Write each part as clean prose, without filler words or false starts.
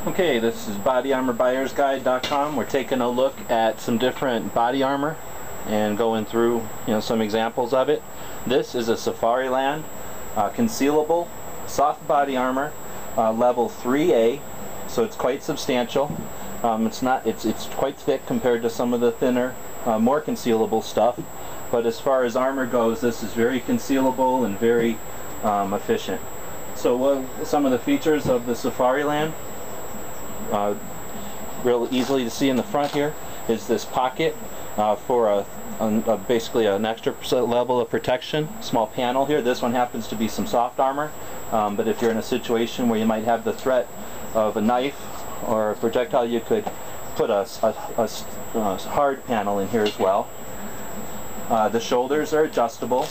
Okay, this is bodyarmorbuyersguide.com. We're taking a look at some different body armor and going through, some examples of it. This is a Safariland concealable soft body armor, level 3A, so it's quite substantial. It's quite thick compared to some of the thinner, more concealable stuff. But as far as armor goes, this is very concealable and very efficient. So some of the features of the Safariland, real easily to see in the front here, is this pocket for basically an extra level of protection. Small panel here. This one happens to be some soft armor, but if you're in a situation where you might have the threat of a knife or a projectile, you could put a hard panel in here as well. The shoulders are adjustable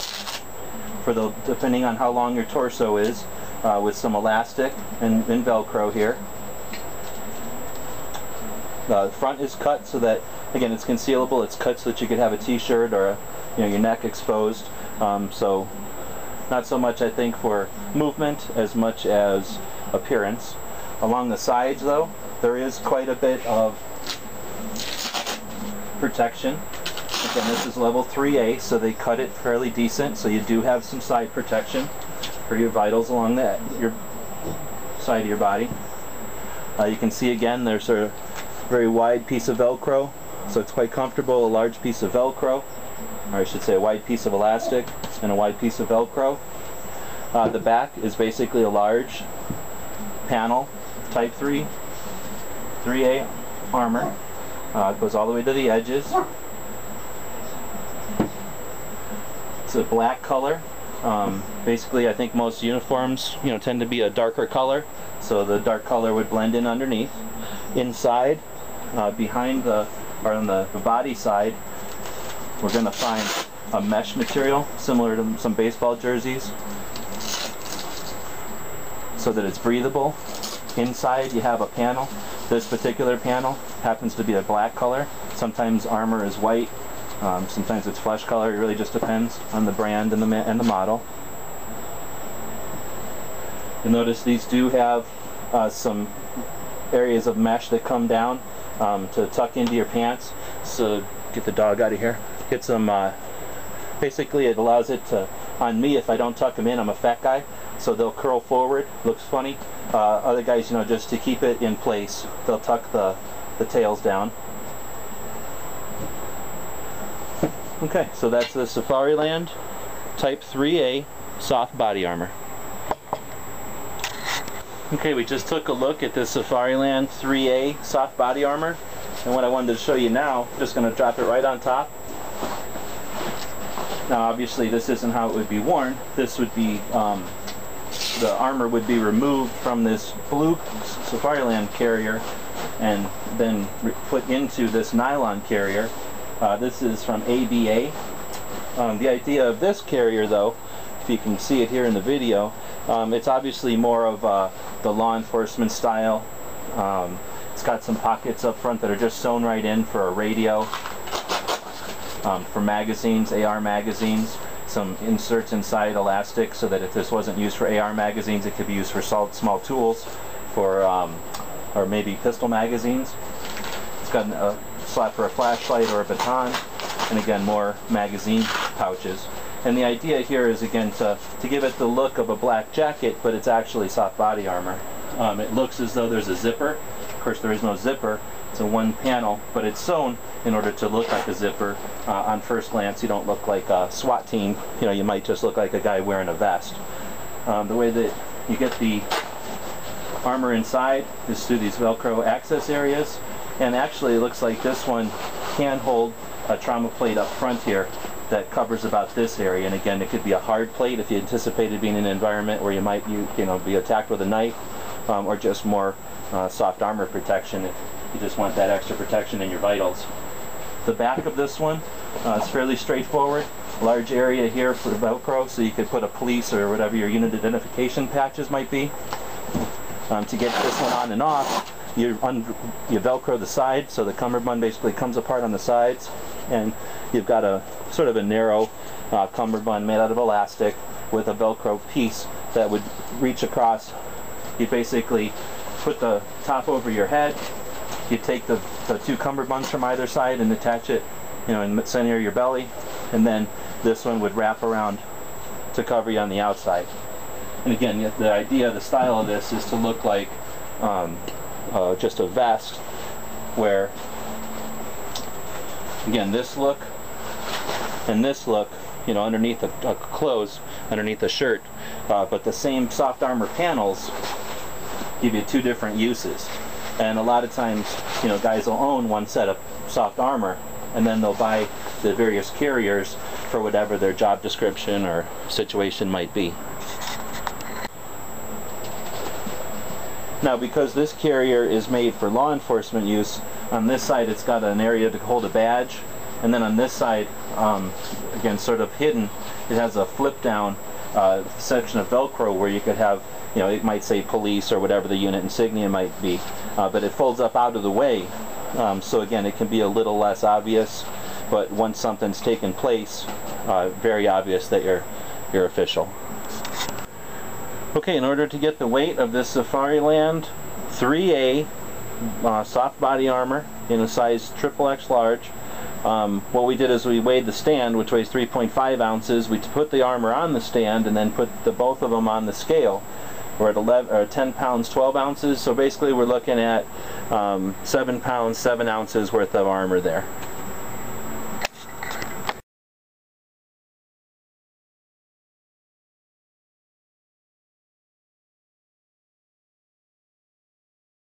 depending on how long your torso is, with some elastic and Velcro here. The front is cut so that, again, it's concealable. It's cut so that you could have a t-shirt or your neck exposed. So not so much, I think, for movement as much as appearance. Along the sides, though, there is quite a bit of protection. Again, this is level 3A, so they cut it fairly decent, so you do have some side protection for your vitals along your side of your body. You can see, again, there's a very wide piece of Velcro, so it's quite comfortable. A large piece of Velcro, or I should say a wide piece of elastic and a wide piece of Velcro. The back is basically a large panel, type 3A armor. It goes all the way to the edges. It's a black color. Basically, I think most uniforms, tend to be a darker color, so the dark color would blend in underneath. Inside, behind on the body side, we're going to find a mesh material similar to some baseball jerseys, so that it's breathable. Inside, you have a panel. This particular panel happens to be a black color. Sometimes armor is white. Sometimes it's flesh color. It really just depends on the brand and the model. You'll notice these do have some areas of mesh that come down to tuck into your pants. So get the dog out of here. Get some. Basically, it allows it to. On me, if I don't tuck them in, I'm a fat guy, so they'll curl forward. Looks funny. Other guys, just to keep it in place, they'll tuck the tails down. Okay, so that's the Safariland Type 3A soft body armor. Okay, we just took a look at the Safariland 3A soft body armor, and what I wanted to show you now, just going to drop it right on top. Now obviously this isn't how it would be worn. This would be, the armor would be removed from this blue Safariland carrier and then put into this nylon carrier. This is from ABA. The idea of this carrier, though, if you can see it here in the video, it's obviously more of the law enforcement style. It's got some pockets up front that are just sewn right in for a radio, for magazines, AR magazines, some inserts inside elastic so that if this wasn't used for AR magazines, it could be used for small tools, or maybe pistol magazines. It's got a slot for a flashlight or a baton, and again, more magazine pouches. And the idea here is, again, to give it the look of a black jacket, but it's actually soft body armor. It looks as though there's a zipper. Of course, there is no zipper. It's a one panel, but it's sewn in order to look like a zipper. On first glance, you don't look like a SWAT team. You might just look like a guy wearing a vest. The way that you get the armor inside is through these Velcro access areas. And actually, it looks like this one can hold a trauma plate up front here that covers about this area. And again, it could be a hard plate if you anticipated being in an environment where you might be attacked with a knife, or just more soft armor protection if you just want that extra protection in your vitals. The back of this one is fairly straightforward. Large area here for Velcro, so you could put a police or whatever your unit identification patches might be. To get this one on and off, you Velcro the side, so the cummerbund basically comes apart on the sides, and you've got a sort of a narrow cummerbund made out of elastic with a Velcro piece that would reach across. You basically put the top over your head. You take the two cummerbunds from either side and attach it, you know, in the center of your belly, and then this one would wrap around to cover you on the outside. And again, the idea, the style of this is to look like just a vest, where, again, this look and this look, you know, underneath the clothes, underneath the shirt, but the same soft armor panels give you two different uses. And a lot of times, you know, guys will own one set of soft armor, and then they'll buy the various carriers for whatever their job description or situation might be. Now, because this carrier is made for law enforcement use, on this side it's got an area to hold a badge, and then on this side, again, sort of hidden, it has a flip down section of Velcro where you could have, you know, it might say police or whatever the unit insignia might be, but it folds up out of the way, so again, it can be a little less obvious, but once something's taken place, very obvious that you're official. Okay, in order to get the weight of this Safariland 3A soft body armor in a size XXX large, what we did is we weighed the stand, which weighs 3.5 ounces. We put the armor on the stand and then put both of them on the scale. We're at 10 pounds 12 ounces, so basically we're looking at 7 pounds 7 ounces worth of armor there.